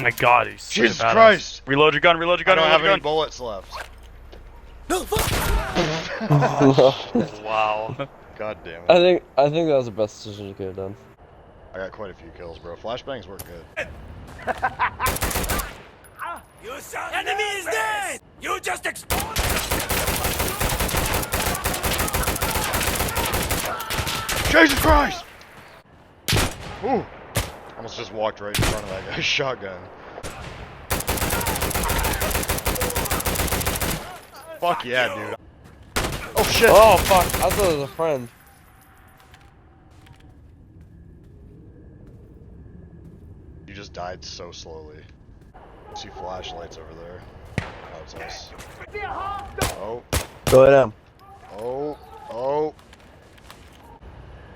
my god, he's Jesus Christ! Reload your gun, reload your gun, I don't reload have your any gun. bullets left. Wow. God damn it. I think that was the best decision you could have done. I got quite a few kills, bro. Flashbangs work good. Enemy is dead! You just exploded! Jesus Christ! Ooh. Almost just walked right in front of that guy's shotgun. Fuck yeah, dude. Oh shit! Oh fuck, I thought it was a friend. You just died so slowly. I see flashlights over there. Oh, it's us. Oh. Go ahead. Oh. Oh.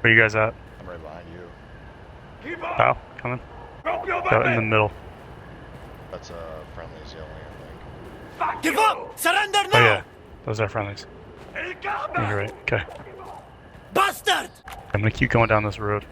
Where you guys at? I'm right behind you. Pal, coming. Go in the middle. That's friendly's yelling, I think. Give up! Surrender now! Oh yeah, those are friendlies. You're right, okay. Bastard! I'm gonna keep going down this road.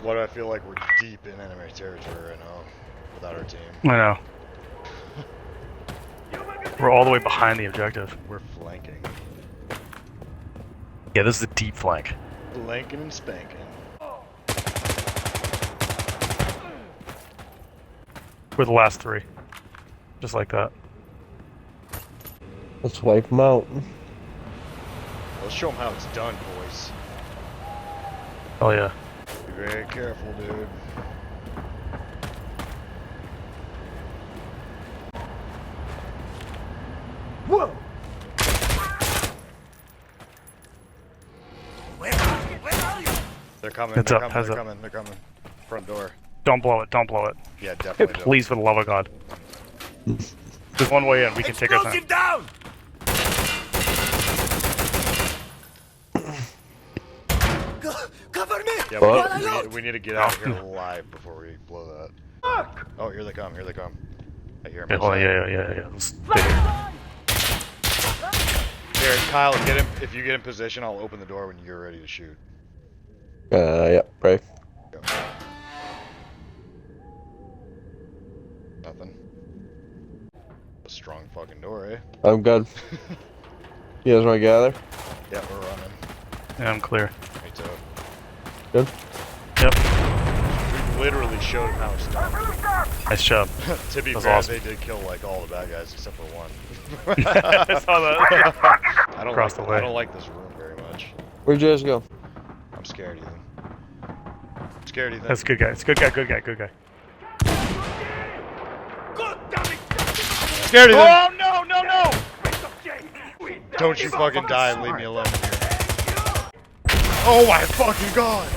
Why do I feel like we're deep in enemy territory right now without our team? I know. We're all the way behind the objective. We're flanking. Yeah, this is a deep flank. Flanking and spanking. We're the last three. Just like that. Let's wipe them out. Let's show them how it's done, boys. Oh yeah. Be very careful, dude. Whoa! Where are you? They're coming, Heads they're up, coming, heads they're up. coming, they're coming. Front door. Don't blow it, don't blow it. Yeah, definitely don't. Please, for the love of God. There's one way in, we can take our time. Explosive down! Cover me! Yeah, we need to get out of here alive before we blow that. Oh, here they come, here they come. I hear them. Yeah, hold on, yeah. Let's stay here. Here, Kyle, get him. If you get in position, I'll open the door when you're ready to shoot. Yeah, right. Go. Nothing. A strong fucking door, eh? I'm good. You guys wanna gather? Yeah, we're running. Yeah, I'm clear. Me too. Good? Yep. We literally showed him how it's done. Nice job. To be That's fair, awesome. they did kill like all the bad guys except for one. I saw that. I don't Across like the way. I don't like this room very much. Where'd you guys go? I'm scared, Ethan. I'm scared, Ethan. That's a good guy. It's a good guy, good guy, good guy. Scared, Ethan. Oh, no, no, no! Don't you fucking die and leave me alone here. Oh my fucking god!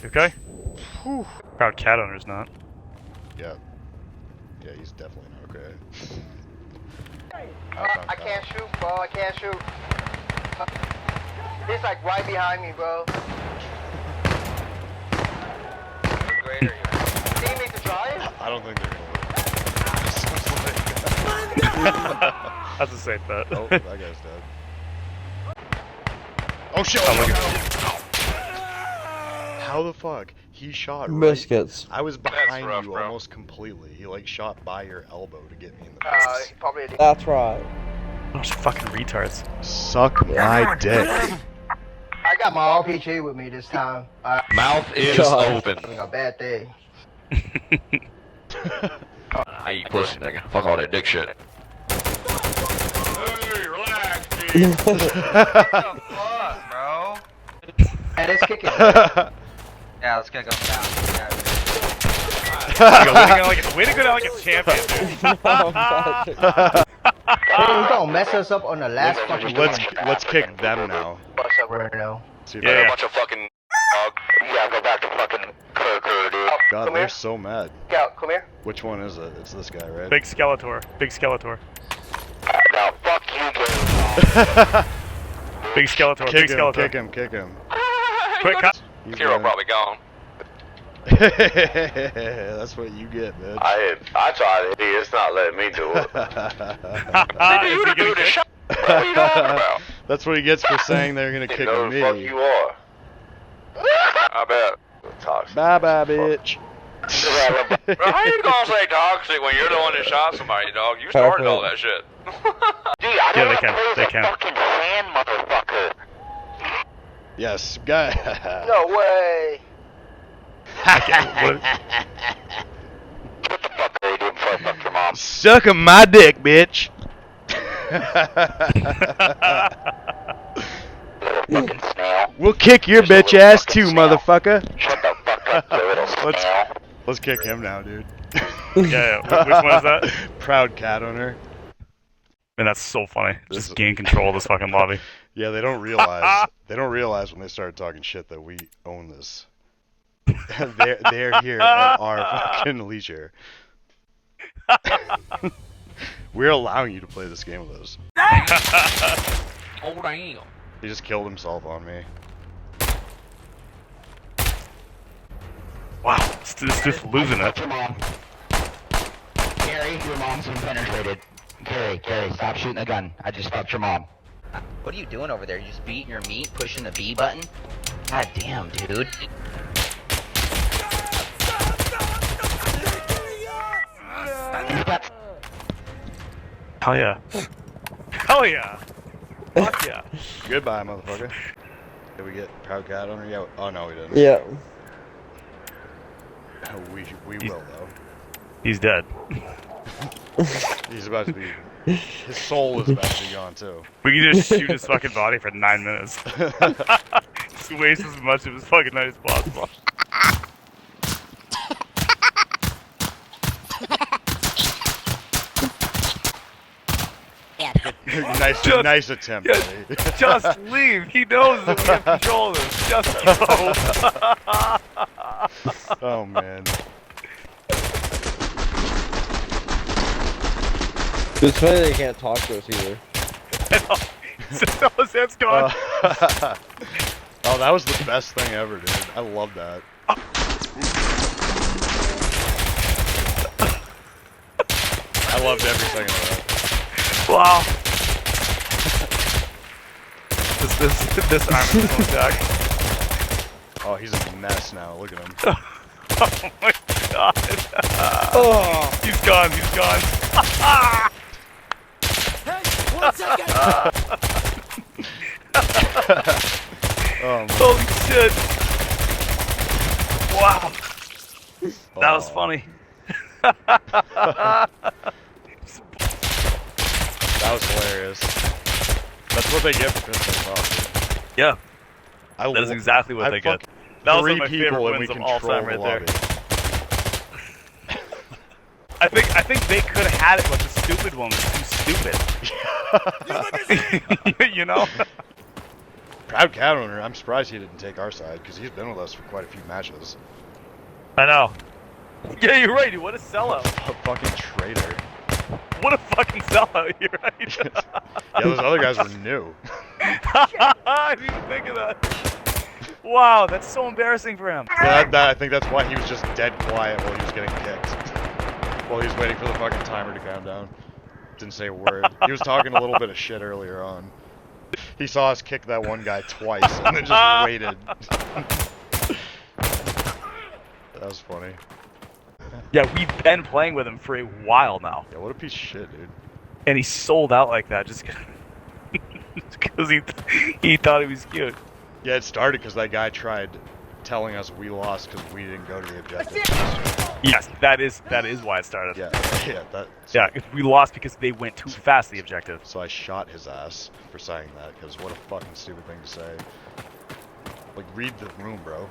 You okay? Whew. Proud cat owner's not. Yeah. Yeah, he's definitely not okay. I can't shoot, bro. I can't shoot. He's like right behind me, bro. Do you need to drive? I don't think they're gonna win. That's a safe bet. Oh, that guy's dead. Oh shit! Oh, look at How the fuck? He shot right. Biscuits. I was behind rough, you bro. almost completely. He like shot by your elbow to get me in the face. Probably. That's right. Those fucking retards. Suck my dick. I got my RPG with me this time. Mouth is God. open. Having a bad day. I eat pussy, nigga. Fuck all that dick shit. Hey, relax, Fuck, bro. Hey, let's kick it. Yeah, let's kick him down. Way to go down like a champion, dude. Hey, he's gonna mess us up on the last fucking Let's kick them now. What's up right now? See if Yeah, I- yeah. bunch of fucking yeah, go back to fucking Kirk, dude. God, Come they're here. so mad. Scout, come here. Which one is it? It's this guy, right? Big Skeletor. Big Skeletor. Now, fuck you, dude. Big Skeletor. Kick Big him, Skeletor. kick him, kick him. Quick, cut. He's Hero dead. probably gone. That's what you get, bitch. I tried it. It's not letting me do it. Is he gonna kick? What are you talking about? That's what he gets for saying they're gonna kick You know me. the fuck you are. I bet. Toxic. Bye bye, bitch. Bro, how you gonna say toxic when you're the one that shot somebody, dog? You started all that shit. Dude, I don't they can. play They the can. fucking sand, motherfucker. Yes, guy. No way. What? What the fuck are you doing before I fuck your mom? Sucking my dick, bitch. Little fucking snail. We'll kick your Just a bitch little ass fucking too, snail. motherfucker. Shut the fuck up, you little snail. Let's kick him now, dude. Yeah. Which one is that? Proud cat owner. Man, that's so funny. Just gain control of this fucking lobby. Yeah, they don't realize. They don't realize when they start talking shit that we own this. they're here at our fucking leisure. We're allowing you to play this game with us. Oh, damn. He just killed himself on me. Wow, it's just losing it. Your mom. Carrie, your mom's been penetrated. Carrie, stop shooting the gun. I just fucked your mom. What are you doing over there? You just beating your meat, pushing the B button? God damn, dude. Hell yeah. Hell yeah. Fuck yeah. Goodbye, motherfucker. Did we get proud cat owner? Yeah. Oh no, we didn't. Yeah. We will though. He's dead. He's about to be. His soul is about to be gone too. We can just shoot his fucking body for 9 minutes. Just waste as much of his fucking night as possible. nice attempt, buddy. Just leave. He knows that we have control of this. Just go. Oh man. It's funny they can't talk to us either. So that's gone. Oh, that was the best thing ever, dude. I love that. I loved every second of that. Wow. This arm is so jacked. Oh, he's a mess now. Look at him. Oh my god. Oh. He's gone. He's gone. Hey, 1 second. Oh, man. Holy shit. Wow. That was funny. That was hilarious. That's what they get for pissing off. Yeah. That is exactly what they get. That was one of my favorite wins of all time right there. I think they could have had it, but the stupid one was too stupid. You know? Proud cat owner, I'm surprised he didn't take our side, because he's been with us for quite a few matches. I know. Yeah, you're right, dude. What a sellout. A fucking traitor. What a fucking sellout, you're right. Yeah, those other guys were new. I didn't even think of that. Wow, that's so embarrassing for him. I think that's why he was just dead quiet while he was getting kicked. While he was waiting for the fucking timer to count down. Didn't say a word. He was talking a little bit of shit earlier on. He saw us kick that one guy twice and then just waited. That was funny. Yeah, we've been playing with him for a while now. Yeah, what a piece of shit, dude. And he sold out like that just because he thought he was cute. Yeah, it started because that guy tried telling us we lost because we didn't go to the objective. Yes, that is why it started. Yeah, Yeah, we lost because they went too fast to the objective. So I shot his ass for saying that, because what a fucking stupid thing to say. Like, read the room, bro.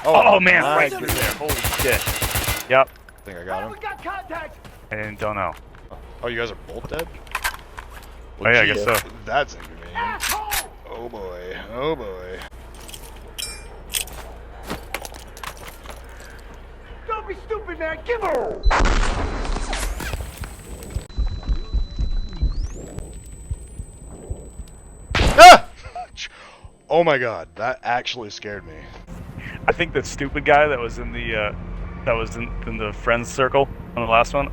Oh man, my right through goodness. there. Holy shit. Yep. I think I got him. I don't know. Oh, you guys are both dead? Oh yeah, I guess so. That's inconvenient. Oh boy, oh boy. Don't be stupid, man. Give her. Ah! Oh my god, that actually scared me. I think the stupid guy that was in the in the friends circle on the last one.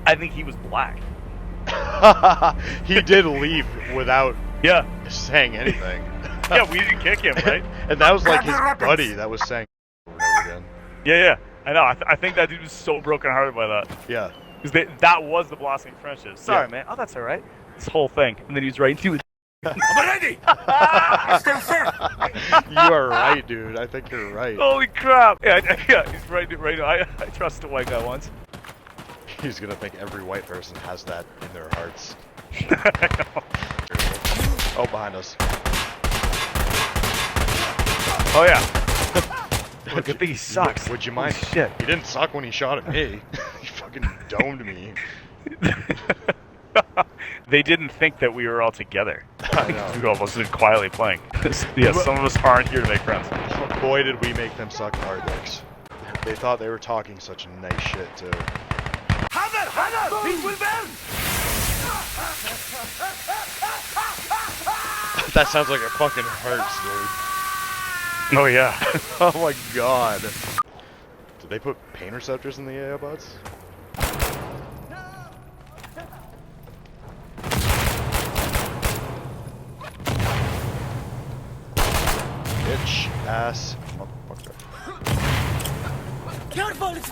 I think he was black. He did leave without Yeah. saying anything. Yeah, we didn't kick him, right? And that was like his buddy that was saying over and over again. Yeah. I know. I think that dude was so brokenhearted by that. Yeah. Because that was the blossoming friendship. Sorry, Yeah. man. Oh, that's all right. This whole thing, and then he was right into it. I'm ready. Still firm. You are right, dude. I think you're right. Holy crap! Yeah, he's right. I trusted a white guy once. He's gonna think every white person has that in their hearts. Oh, behind us. Oh yeah. Look, I think he sucks. Would you mind? Holy shit. He didn't suck when he shot at me. He fucking domed me. They didn't think that we were all together. I know. We almost been quietly playing. Yeah, some of us aren't here to make friends. Boy, did we make them suck our dicks. They thought they were talking such nice shit, too. Hammer! These will burn! That sounds like it fucking hurts, dude. Oh yeah. Oh my god. Did they put pain receptors in the AI bots? Bitch ass motherfucker. Careful! It's